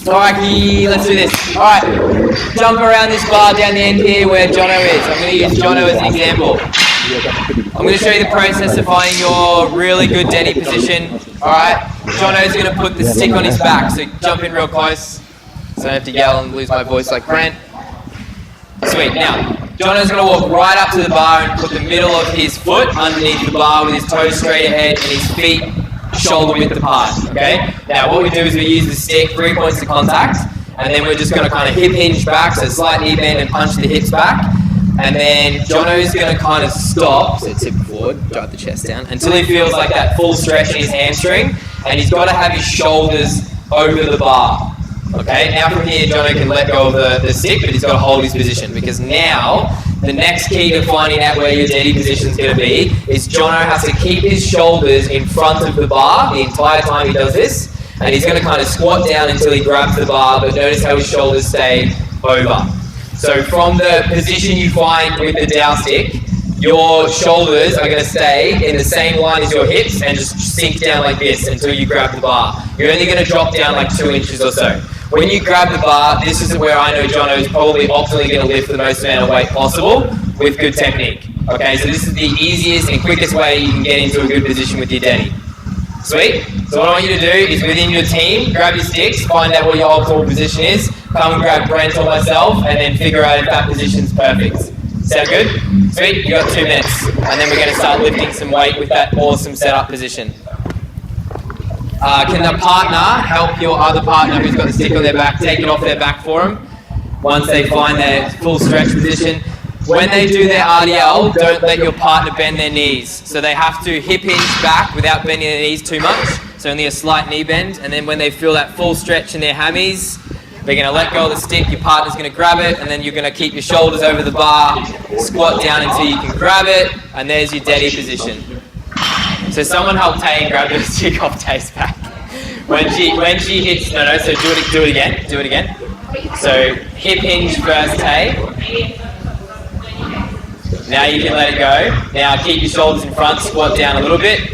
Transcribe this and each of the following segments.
Crikey, let's do this. Alright, jump around this bar down the end here where Jono is. I'm going to use Jono as an example. I'm going to show you the process of finding your really good deady position. Alright, Jono's going to put the stick on his back, so jump in real close. So I don't have to yell and lose my voice like Brent. Sweet, now, Jono's going to walk right up to the bar and put the middle of his foot underneath the bar with his toes straight ahead and his feet shoulder width apart, okay? Now what we do is we use the stick, 3 points of contact, and then we're just going to kind of hip hinge back, so slight knee bend and punch the hips back. And then Jono's going to kind of stop, so tip forward, drive the chest down, until he feels like that full stretch in his hamstring, and he's got to have his shoulders over the bar. Okay, now from here Jono can let go of the stick, but he's got to hold his position, because now the next key to finding out where your deady position is going to be is Jono has to keep his shoulders in front of the bar the entire time he does this, and he's going to kind of squat down until he grabs the bar, but notice how his shoulders stay over. So from the position you find with the dowel stick, your shoulders are going to stay in the same line as your hips and just sink down like this until you grab the bar. You're only going to drop down like 2 inches or so. When you grab the bar, this is where I know Jono is probably optimally going to lift the most amount of weight possible with good technique. Okay, so this is the easiest and quickest way you can get into a good position with your deady. Sweet? So what I want you to do is within your team, grab your sticks, find out what your optimal position is, come and grab Brent or myself, and then figure out if that position's perfect. Sound good? Sweet, you got 2 minutes. And then we're going to start lifting some weight with that awesome setup position. Can the partner help your other partner who's got the stick on their back, take it off their back for them once they find their full stretch position? When they do their RDL, don't let your partner bend their knees. So they have to hip hinge back without bending their knees too much, so only a slight knee bend. And then when they feel that full stretch in their hammies, they're going to let go of the stick, your partner's going to grab it, and then you're going to keep your shoulders over the bar, squat down until you can grab it, and there's your deady position. So someone help Tay grab the stick off Tay's back. When she hits, so do it again. So hip hinge first, Tay. Now you can let it go. Now keep your shoulders in front, squat down a little bit.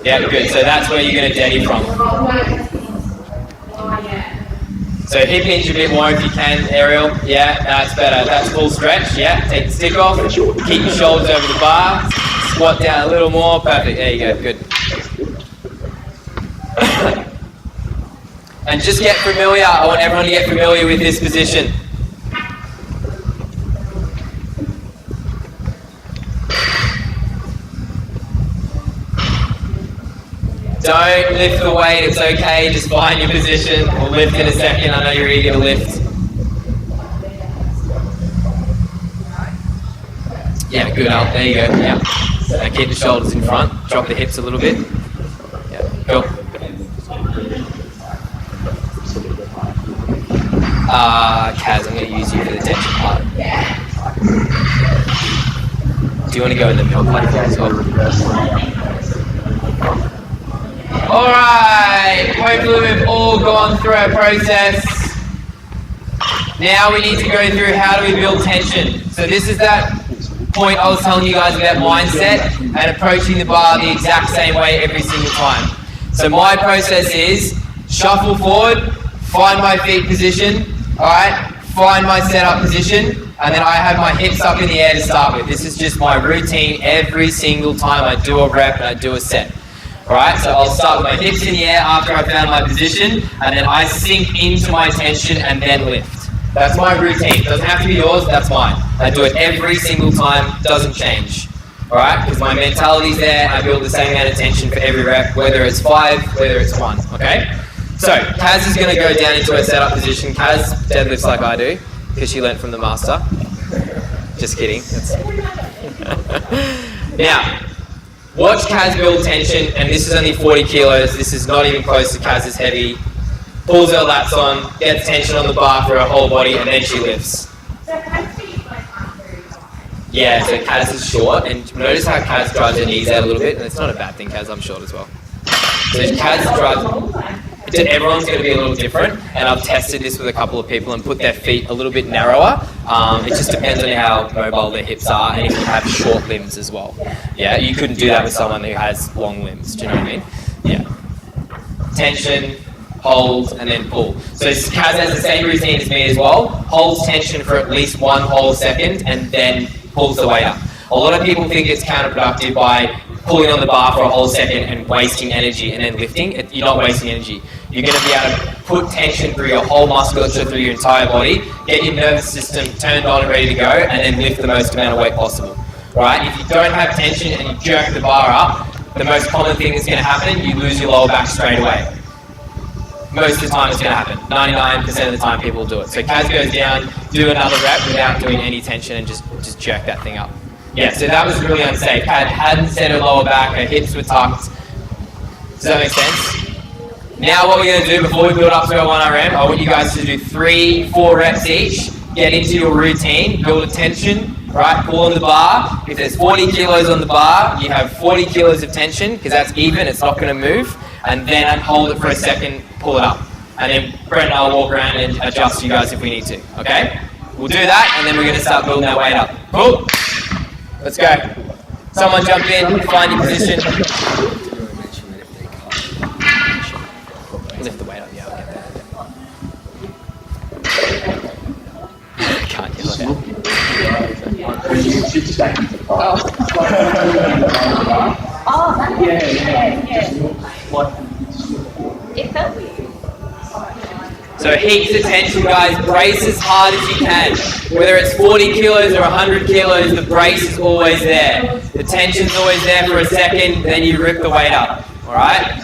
Yeah, good. So that's where you're going to deady from. So hip hinge a bit more if you can, Ariel. Yeah, that's better. That's full stretch. Yeah, take the stick off. Keep your shoulders over the bar. Squat down a little more. Perfect. There you go. Good. And just get familiar. I want everyone to get familiar with this position. Don't lift the weight, it's okay, just find your position. We'll lift in a second, I know you're eager to lift. Yeah, good, Al, there you go, yeah. Now keep the shoulders in front, drop the hips a little bit. Yeah, cool. Kaz, I'm going to use you for the tension part. Do you want to go in the middle platform as well? Alright, hopefully we've all gone through our process. Now we need to go through how do we build tension. So this is that point I was telling you guys about mindset and approaching the bar the exact same way every single time. So my process is shuffle forward, find my feet position, alright, find my setup position, and then I have my hips up in the air to start with. This is just my routine every single time I do a rep and I do a set. Alright, so I'll start with my hips in the air after I found my position, and then I sink into my tension and then lift. That's my routine. It doesn't have to be yours, that's mine. I do it every single time, doesn't change. Alright, because my mentality's there, I build the same amount of tension for every rep, whether it's 5, whether it's 1, okay? So, Kaz is going to go down into a setup position. Kaz deadlifts like I do, because she learnt from the master. Just kidding. Now, watch Kaz build tension, and this is only 40 kilos, this is not even close to Kaz's heavy. Pulls her lats on, gets tension on the bar for her whole body, and then she lifts. Yeah, so Kaz is short, and notice how Kaz drives her knees out a little bit, and it's not a bad thing, Kaz, I'm short as well. So Kaz drives, everyone's going to be a little different, and I've tested this with a couple of people and put their feet a little bit narrower. It just depends on how mobile their hips are, and if you have short limbs as well. Yeah, you couldn't do that with someone who has long limbs, do you know what I mean? Yeah. Tension, hold, and then pull. So Kaz has the same routine as me as well. Holds tension for at least 1 whole second and then pulls the weight up. A lot of people think it's counterproductive by pulling on the bar for a whole second and wasting energy and then lifting. You're not wasting energy. You're going to be able to put tension through your whole musculature, through your entire body, get your nervous system turned on and ready to go, and then lift the most amount of weight possible. Right? If you don't have tension and you jerk the bar up, the most common thing that's going to happen, you lose your lower back straight away. Most of the time it's going to happen. 99% of the time people do it. So Kaz goes down, do another rep without doing any tension and just jerk that thing up. Yeah, so that was really unsafe. Hadn't set her lower back, her hips were tucked. Does that make sense? Now what we're going to do before we build up to our 1RM, I want you guys to do 3-4 reps each. Get into your routine, build a tension, right? Pull on the bar. If there's 40 kilos on the bar, you have 40 kilos of tension because that's even, it's not going to move. And then hold it for a second, pull it up. And then Brent and I'll walk around and adjust you guys if we need to, okay? We'll do that and then we're going to start building that weight up. Cool? Let's go. Someone jump in, find your position. Lift the weight up, yeah, I'll get that. Can't yell it out. So heaps of tension, guys. Brace as hard as you can. Whether it's 40 kilos or 100 kilos, the brace is always there. The tension's always there for a second, then you rip the weight up. All right?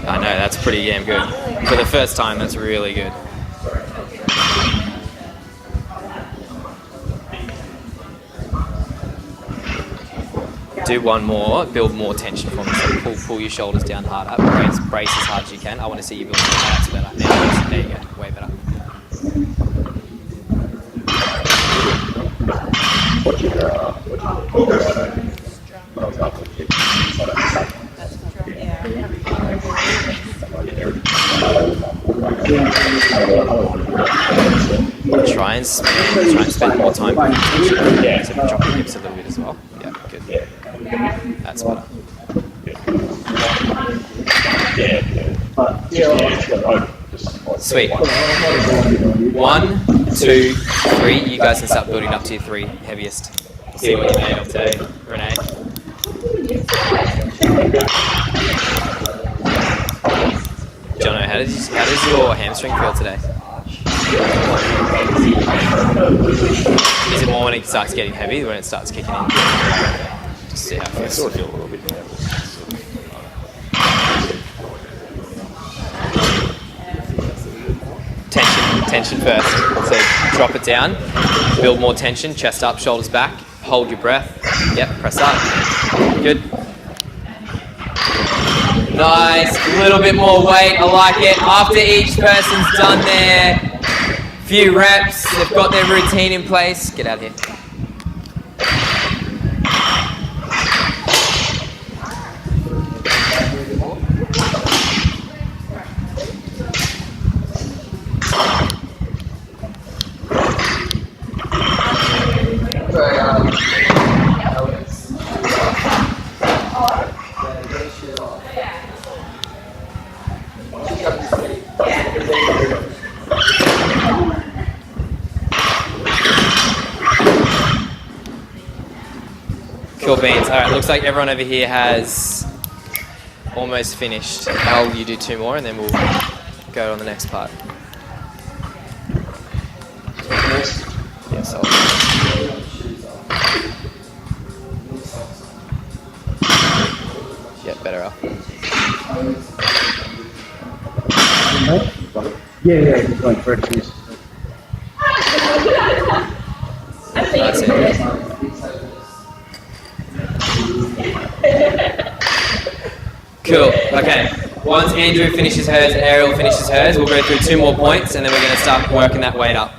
I know, that's pretty damn good. For the first time, that's really good. Do one more, build more tension for me. So pull your shoulders down harder, brace as hard as you can. I want to see you build that's better. Now, there you go, way better. Try and spend more time with tension. Yeah, so drop your hips a little bit as well. Yeah, good. That's better. Sweet. 1, 2, 3. You guys can start building up to your 3 heaviest. See what you made of today, Renee. Jono, how does your hamstring feel today? Is it more when it starts getting heavy, when it starts kicking in? Just see how it feels. I sort of feel a little bit heavy. Tension first. So drop it down, build more tension, chest up, shoulders back, hold your breath. Yep, press up. Good. Nice, a little bit more weight, I like it. After each person's done their few reps, they've got their routine in place. Get out of here. Cool beans. All right, looks like everyone over here has almost finished. Al, you do 2 more and then we'll go on the next part. Yes, I'll... Yeah, better up. Yeah, going first. Cool. Okay. Once Andrew finishes hers and Ariel finishes hers, we'll go through 2 more points and then we're going to start working that weight up.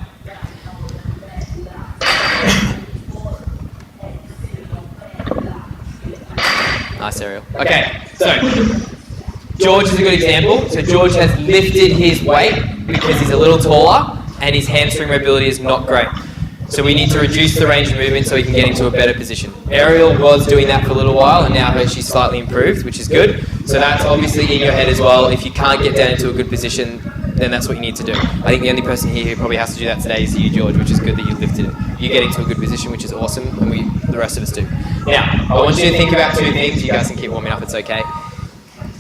Nice, Ariel. Okay, so George is a good example. So George has lifted his weight because he's a little taller and his hamstring mobility is not great. So we need to reduce the range of movement so he can get into a better position. Ariel was doing that for a little while and now she's slightly improved, which is good. So that's obviously in your head as well. If you can't get down into a good position, then that's what you need to do. I think the only person here who probably has to do that today is you, George, which is good that you lifted it. You get into a good position, which is awesome, and the rest of us do. Now, I want you to think about 2 things. You guys can keep warming up, it's okay.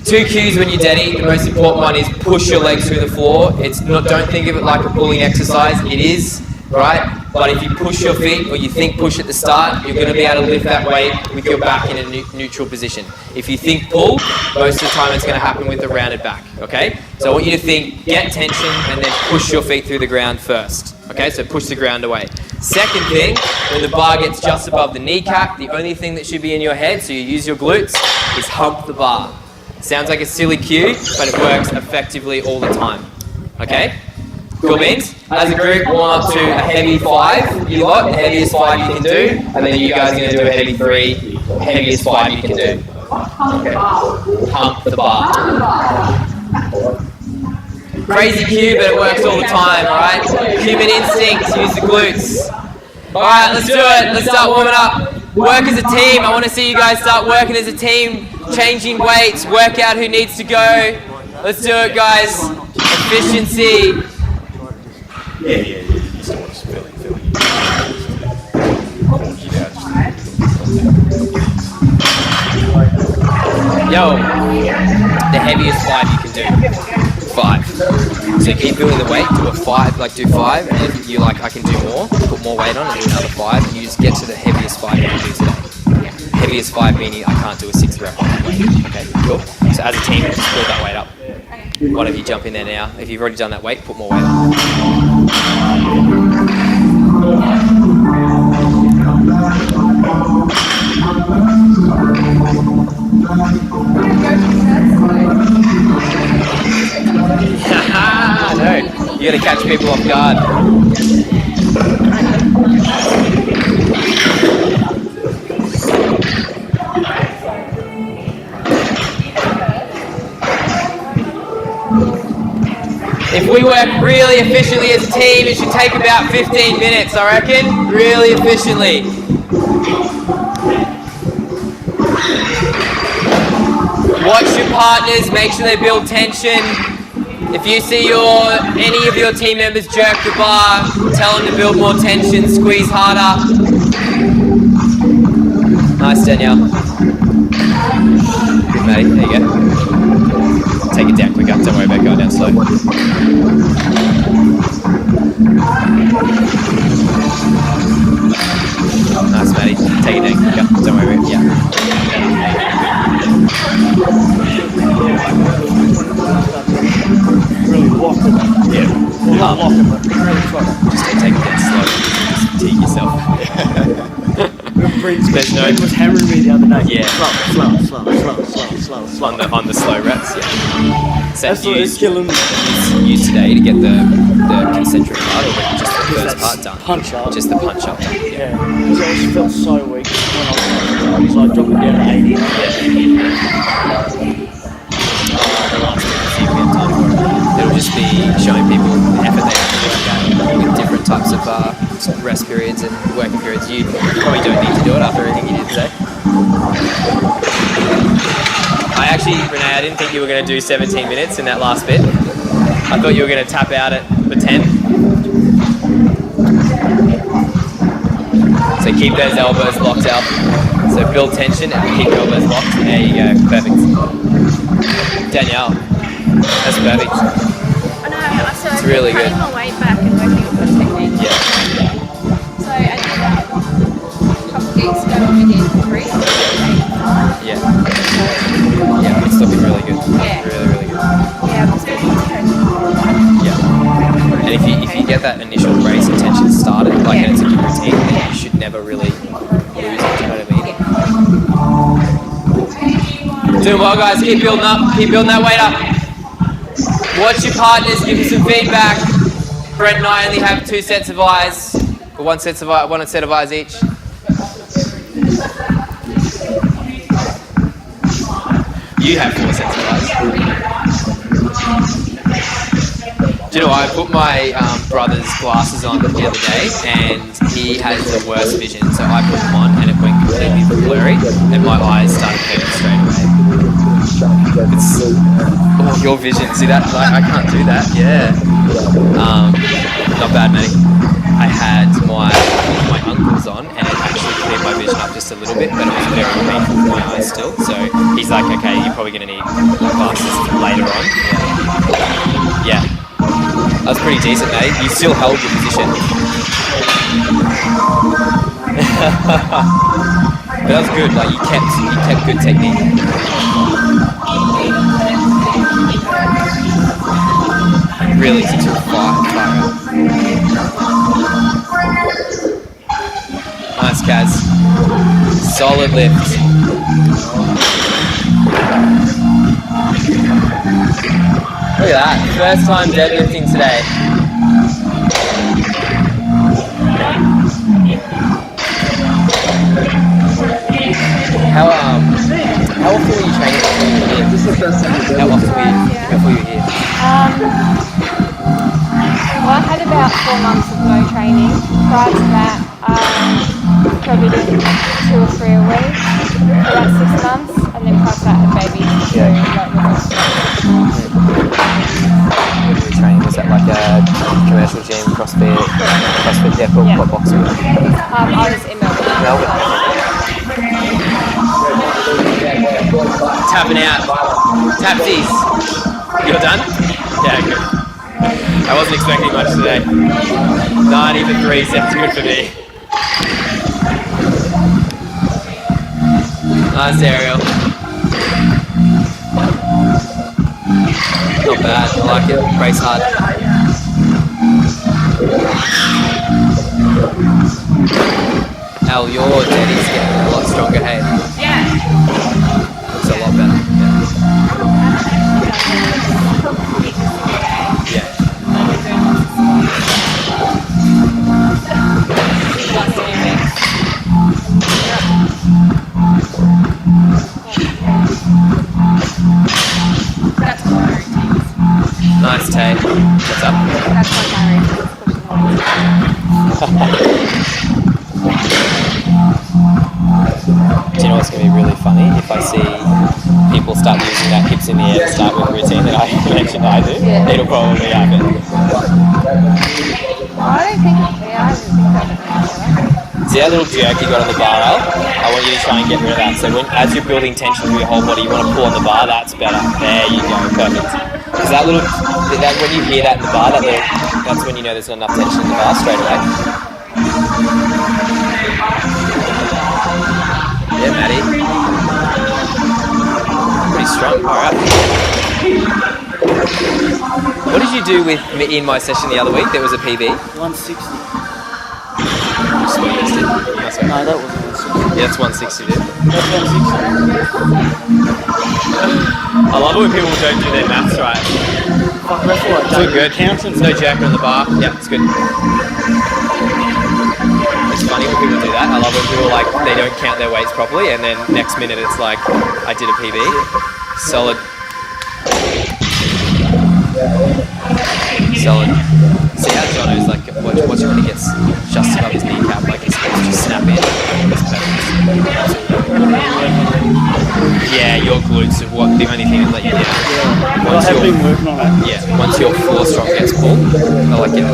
2 cues when you're deady. The most important one is push your legs through the floor. Don't think of it like a pulling exercise. It is, right? But if you push your feet, or you think push at the start, you're going to be able to lift that weight with your back in a neutral position. If you think pull, most of the time it's going to happen with the rounded back, okay? So I want you to think, get tension, and then push your feet through the ground first, okay? So push the ground away. Second thing, when the bar gets just above the kneecap, the only thing that should be in your head, so you use your glutes, is hump the bar. Sounds like a silly cue, but it works effectively all the time, okay? Cool beans? As a group, warm up to a heavy 5, you lot, the heaviest 5 you can do, and then you guys are going to do a heavy 3, heaviest 5 you can do. Okay. Hump the bar. Crazy cue, but it works all the time, alright? Human instinct, use the glutes. Alright, let's do it. Let's start warming up. Work as a team. I want to see you guys start working as a team, changing weights, work out who needs to go. Let's do it, guys. Efficiency. Yeah. Yo, the heaviest 5 you can do. 5. So keep building the weight, do a 5, do 5, and if you're like, I can do more, put more weight on and do another 5, and you just get to the heaviest 5 you can do today. Heaviest 5 meaning I can't do a 6th rep on that weight. Okay, cool. So as a team, just build that weight up. One of you jump in there now. If you've already done that weight, put more weight on. No, you gotta catch people off guard. If we work really efficiently as a team, it should take about 15 minutes, I reckon. Really efficiently. Watch your partners, make sure they build tension. If you see any of your team members jerk the bar, tell them to build more tension, squeeze harder. Nice, Danielle. Good, Maddie, there you go. Take it down quicker, don't worry about going down slow. Nice, Maddie, take it down quicker, don't worry about it, yeah. Really lock it. Yeah. Well, not lock it, but really try to. Just take it down slow, just fatigue yourself. Brent was hammering me the other day. Yeah. Slow. On the slow reps, yeah. So That's what is killing me. Use today to get the concentric part, or just the first part done. Punch up. Just the punch up done. Yeah. Because I just felt so weak when I was so I dropped it down to 80. It'll just be showing people the effort they have to work out with different types of rest periods and working periods. You probably don't need to do it after everything you did today. Renee, I didn't think you were going to do 17 minutes in that last bit. I thought you were going to tap out at the 10. So keep those elbows locked up. So build tension and keep your elbows locked. There you go, perfect. Danielle, that's perfect. I know, so it's really good. Cutting my weight back and working on those techniques. Yeah. So I did that a couple of weeks ago when we did 3. Yeah. Yeah, it's looking really good. Yeah. Really good. Yeah, I'm still Yeah. And if you get that initial race and tension started, and it's a good routine, then you should never really lose it, you know what I mean? Doing well, guys. Keep building up. Keep building that weight up. Watch your partners. Give them some feedback. Brent and I only have 2 sets of eyes, or one set of eyes each. You have 4 sets of eyes. Do you know, I put my brother's glasses on the other day, and he has the worst vision, so I put them on and it went completely blurry, and my eyes started hurting straight away. Oh, your vision, see that? I can't do that, yeah. Not bad, mate. I had my uncle's on, and it actually cleared my vision up just a little bit, but it was very painful for my eyes still, so he's like, okay, you're probably going to need glasses later on. Yeah. That was pretty decent, mate. You still held your position. But that was good. Like you kept good technique. Really took a fire up. Nice, Kaz. Solid lift. Look at that, first time deadlifting today. How often were you training before you were here? This is the first time before you were here? Well, I had about 4 months of no training. Prior to that, probably did 2 or 3 a week for about 6 months, and then prior to that, I had babies. So, Training, was that like a commercial gym, CrossFit, what boxing? I was in Melbourne. Tapping out. Tapsies. You're done? Yeah, good. I wasn't expecting much today. 90 for 3 sounds good for me. Nice, Ariel. Not bad, I like it. Brace hard. Al, your daddy's getting a lot stronger, hey? Yeah. Looks a lot better, yeah. Nice, Tay. What's up? That's what my Do you know what's going to be really funny? If I see people start using that hips in the air to start with a routine that I mentioned I do, it'll probably happen. I don't think that. See that little jerk you got on the bar, Al? I want you to try and get rid of that. So as you're building tension through your whole body, you want to pull on the bar, that's better. There you go, perfect. Because when you hear that in the bar, that's when you know there's not enough tension in the bar straight away. Yeah, Maddie. Pretty strong, alright. What did you do with me in my session the other week? There was a PB? 160. No, that wasn't 160. Yeah, it's 160, dude. That's 160. I love it when people don't do their maths right. Fuck, that's what It's all good. There's no jacker on the bar. Yeah, it's good. It's funny when people do that. I love when people they don't count their weights properly, and then next minute it's like, I did a PB. Solid. Solid. See how Jono's watch when he gets just above his kneecap, his hips just snap in. It's perfect. Yeah, your glutes are the only thing that let you down. Once your floor strong gets pulled,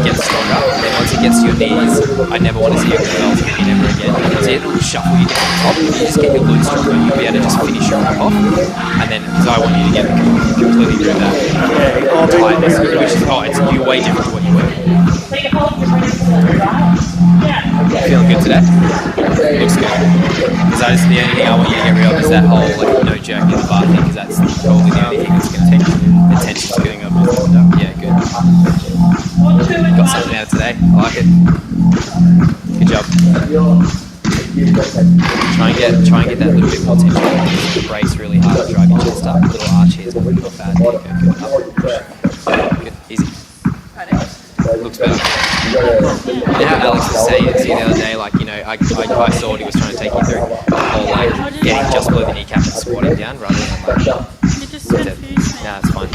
gets stronger, and then once it gets to your knees, I never want to see your glutes ever again. See it will shuffle you down the top. If you just get your glutes stronger, you'll be able to just finish your off. And then, because I want you to get completely through that tightness, which is it's you way different to what you were. Feeling good today? Looks good. Because the only thing I want you to get rid of is that whole no jerk in the bar thing, because that's probably the only thing that's going to take the tension to getting up. Yeah, good. Got something out of today. I like it. Good job. Try and get that little bit more tension. Brace really hard, drive your chest up. Little arch here is not bad. There you go. Good. Up, push. Good. Easy. Looks better. You know how Alex was saying to you the other day, like, you know, I saw what he was trying to take you through. The whole, like, getting just below the kneecap and squatting down rather than, like, You just confused me. nah, it's fine.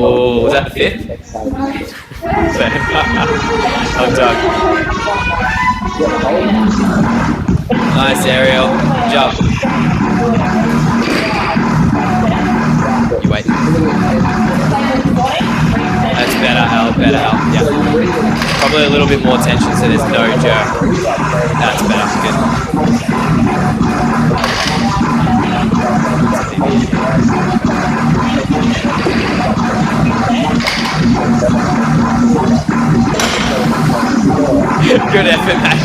Oh, was that the fifth? I'm done. Nice, Ariel. Jump. You wait. That's better, Al. Better, Al. Yeah. Probably a little bit more tension so there's no jerk. That's better. Good. Good effort, mate.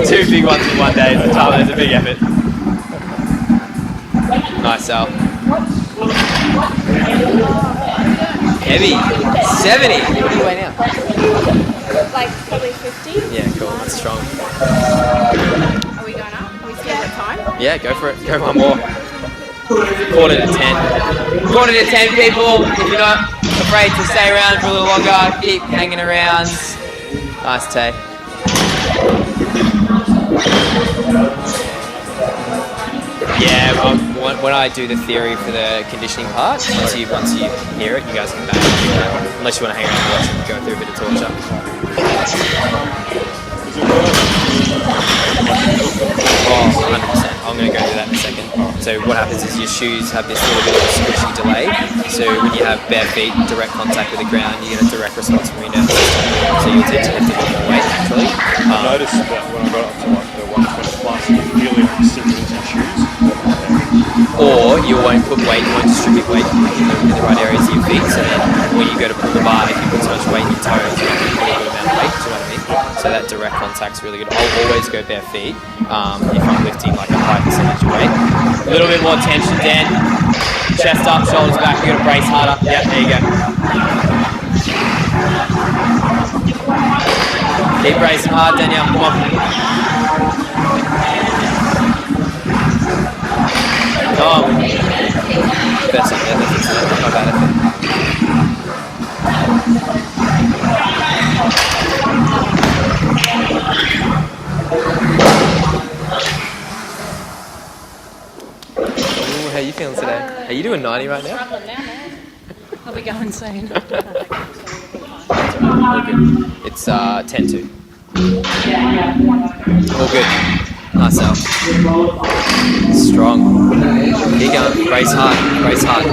two big ones in one day. It's a big effort. Nice, Al. Heavy. 70. What do you weigh now? Like probably 50. Yeah, cool. That's strong. Are we going up? Are we still at time? Yeah, go for it. Go one more. Quarter to 10. Quarter to 10, people. If you're not afraid to stay around for a little longer, keep hanging around. Nice, Tay. Yeah, when I do the theory for the conditioning part, once you hear it, you guys can back. Unless you want to hang around and watch and go through a bit of torture. Oh, 100%. I'm going to go through that in a second. So what happens is your shoes have this little bit of a squishy delay. So when you have bare feet, direct contact with the ground, you get a direct response from your nervous system. So you'll tend to lift a bit more weight naturally. I noticed that when I got up to like the 120 plus, you really stimulate your shoes. Or you won't put weight, you won't distribute weight in the right areas of your feet. So then when you go to pull the bar, if you put so much weight in your toes, you can put a good amount of weight. Do you know what I mean? So that direct contact's really good. I'll always go bare feet if I'm lifting like a high percentage of weight. A little bit more tension, Dan. Chest up, shoulders back. You're gonna brace harder. Yep, there you go. Keep bracing hard, Danielle. Come on. Come on. That's it. Yeah, that's it. Not bad effort. Ooh, how you feeling today? Are you doing 90 right now? Struggling now, man. I'll be going soon. All good. It's 10-2. All good. Nice, Al. Strong. Keep going. Brace hard. Brace hard.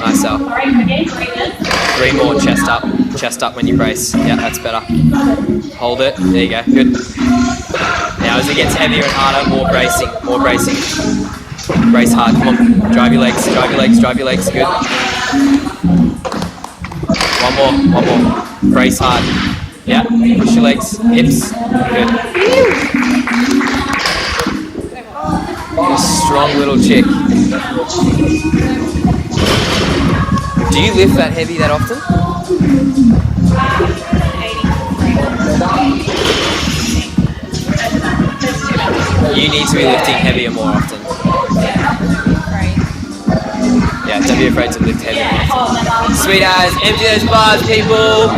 Nice, Al. 3 more. Chest up. Chest up when you brace. Yeah, that's better. Hold it. There you go. Good. Now as it gets heavier and harder, more bracing. More bracing. Brace hard. Come on. Drive your legs. Drive your legs. Drive your legs. Good. One more. One more. Brace hard. Yeah. Push your legs. Hips. Good. You're a strong little chick. Do you lift that heavy that often? You need to be lifting heavier more often. Yeah, don't be afraid to lift heavier more often. Sweet as, empty those bars, people.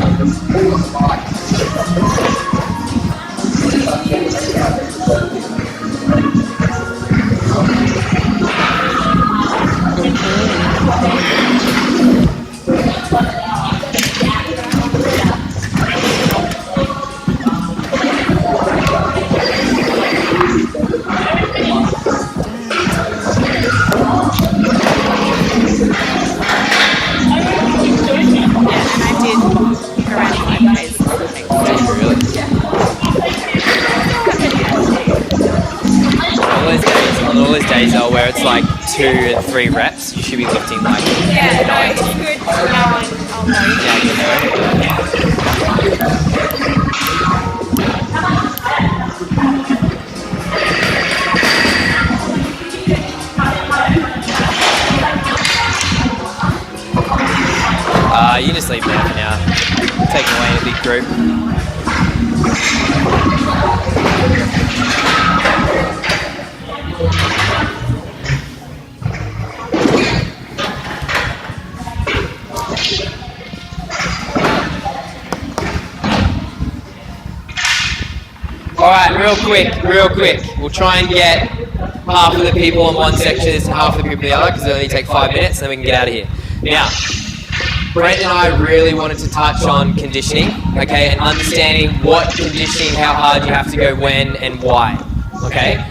Where it's like 2 and 3 reps, you should be lifting like 90. It's good to know I'll know. Yeah, you know. You just leave there for now. Taking away in a big group. Alright, real quick. We'll try and get half of the people in one section and half of the people in the other, because it'll only take 5 minutes, and then we can get out of here. Now, Brent and I really wanted to touch on conditioning, okay, and understanding what conditioning, how hard you have to go when and why, okay?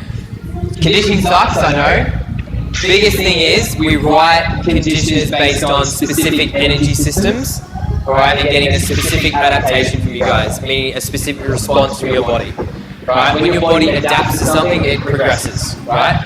Conditioning sucks, I know. Biggest thing is we write conditioners based on specific energy systems, alright, and getting a specific adaptation from you guys, meaning a specific response from your body, right? When your body adapts to something, it progresses, right?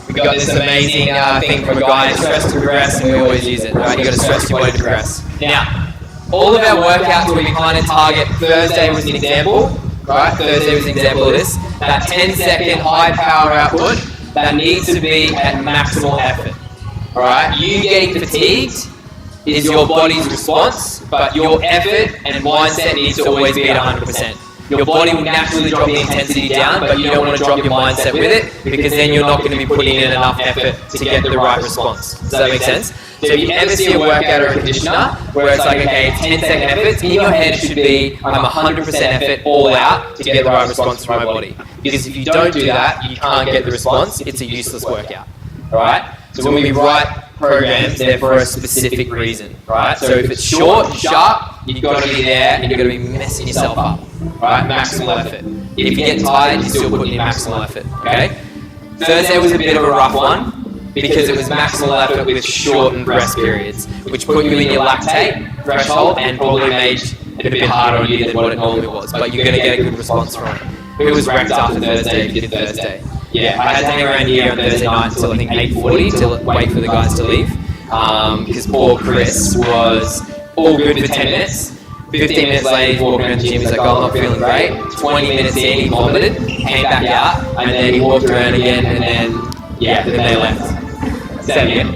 We got this amazing thing from a guy, stress to progress, and we always use it, right? You got to stress your body to progress. Now, all of our workouts we kind of target, Thursday was an example, right? Thursday was an example of this. That 10-second high power output that needs to be at maximal effort, alright? You getting fatigued is your body's response, but your effort and mindset needs to always be at 100%. Your body will naturally drop the intensity down, but you don't want to drop your mindset with it, because then you're not going to be putting in enough effort to get the right response. Does that make sense? So if you ever see a workout or a conditioner where it's like, okay, 10-second efforts, in your head it should be, I'm 100% effort all out to get the right response from my body. Because if you don't do that, you can't get the response, it's a useless workout. Alright? So when we write programs, they're for a specific reason, right? So if it's short and sharp, you've got to be there and you've got to be messing yourself up, right? Maximal effort. If you get tired, you're still putting in maximal effort, okay? Thursday was a bit of a rough one because it was maximal effort with shortened rest periods, which put you in your lactate threshold and probably made it a bit harder on you than what it normally was, but you're going to get a good response from it. Who was wrecked after Thursday if you did Thursday? Yeah, I had to hang around here on Thursday night until I think 8:40 to wait for the guys to leave. Because poor Chris was all good for 10 minutes. 15 minutes later, he's walking around the gym, he's like, oh, I'm not feeling great. 20 minutes in, he vomited, came back out, and then he walked around again, and then they left. Say that again?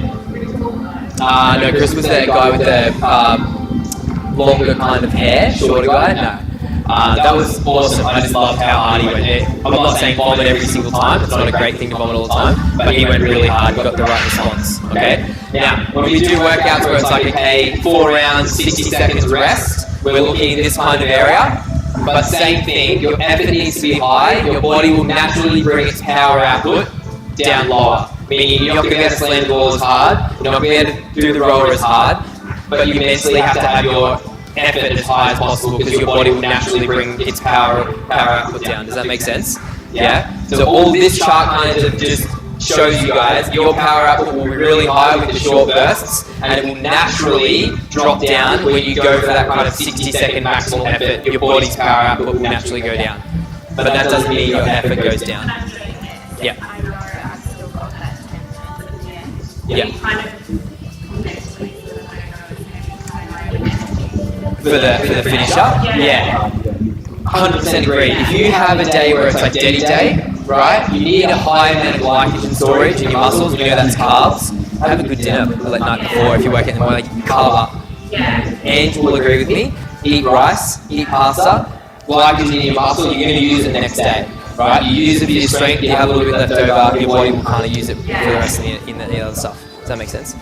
No, Chris was that guy with the longer kind of hair, shorter guy? No. That was awesome. I just loved how hard he went. I'm not saying vomit every single time. It's not a great thing to vomit all the time. But he went really hard, got the right response. Okay? Now, when we do workouts where it's like, okay, 4 rounds, 60 seconds rest, we're looking in this kind of area. But same thing, your effort needs to be high. Your body will naturally bring its power output down lower. Meaning you're not going to be able to slam the ball as hard. You're not going to be able to do the roller as hard. But you mentally have to have your effort as high as possible because your body will naturally bring its power output down. Does that make sense? Yeah? So all this chart kind of just shows you guys your power output will be really high with the short bursts, and it will naturally drop down when you go for that kind of 60-second maximal effort. Your body's power output will naturally go down. But that doesn't mean your effort goes down. Yeah. Yeah. For the finisher? Yeah. 100% agree. If you have a day where it's like Daddy Day, right, you need a high amount of glycogen storage in your muscles. We know that's carbs. Have a good dinner the night before if you wake up in the morning, like, carb up. Ange will agree with me. Eat rice, eat pasta, glycogen in your muscle, you're going to use it the next day. Right? You use it for your strength, you have a little bit left over, your body will kind of use it for the rest of the other stuff. Does that make sense?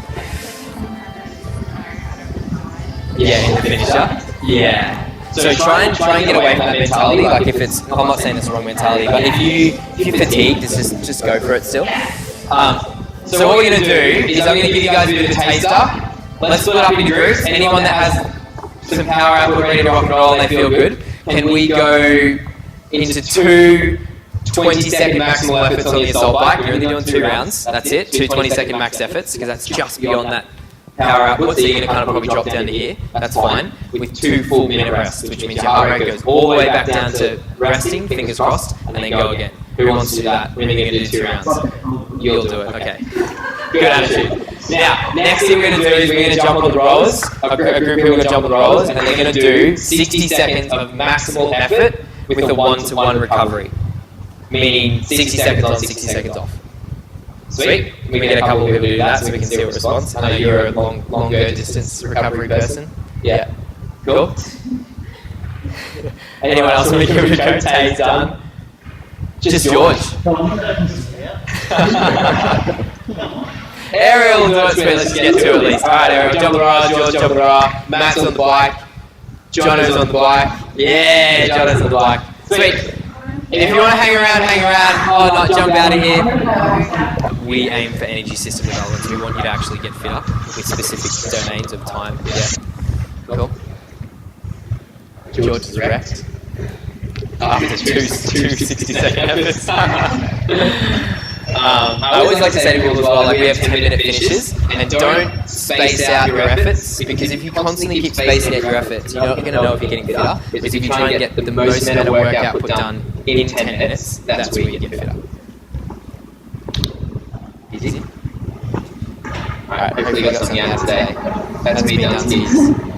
Yeah, in the finisher. Yeah. So try and get away from that mentality. Like if it's, I'm not saying it's the wrong mentality, but if you're fatigued, just go for it still. So what we're gonna do is I'm gonna give you guys a bit of a taster. Let's split up in groups. Anyone that has some power output ready to rock and roll and they feel good, can we go into 2 20-second maximal efforts on the assault bike? You're only doing 2 rounds. That's it. 2 20-second max efforts because that's just beyond that power output, so you're going to kind of probably drop down to here, that's fine, with 2 full minute rests, which means your heart rate goes all the way back down to resting, fingers crossed, and then go again. Who wants to do that? We're only going to do 2 rounds. You'll do it, okay. Good attitude. Now, next thing we're going to do is we're going to jump on the rollers, a group of people are going to jump on the rollers, and they're going to do 60 seconds of maximal effort with a 1-to-1 recovery, meaning 60 seconds on, 60 seconds off. Sweet. We can get a couple of people to do that so we can see what response. I know you're a longer distance recovery person. Yeah. Cool. Anyone else want to give it a go? Tay's done. Just George. Ariel will do it, sweet. Let's get to it at least. Alright, Ariel, jump the bar, George, jump the bar. Matt's on the bike. Jono's on the bike. Yeah, Jono's on the bike. Sweet. If you want to hang around, or not jump out of here. We aim for energy system development. We want you to actually get fitter with specific domains of time. Yeah. Cool. George is wrecked. After two 60-second efforts. I always like to say to people as well, like we have 10-minute finishes, and don't space out your efforts, because if you constantly keep spacing out your efforts, you're not going to know if you're getting fitter. Because if you try and get the most amount of work output done in 10 minutes, that's where you get fitter. Easy? Alright, hopefully you got something out of today. That's me done.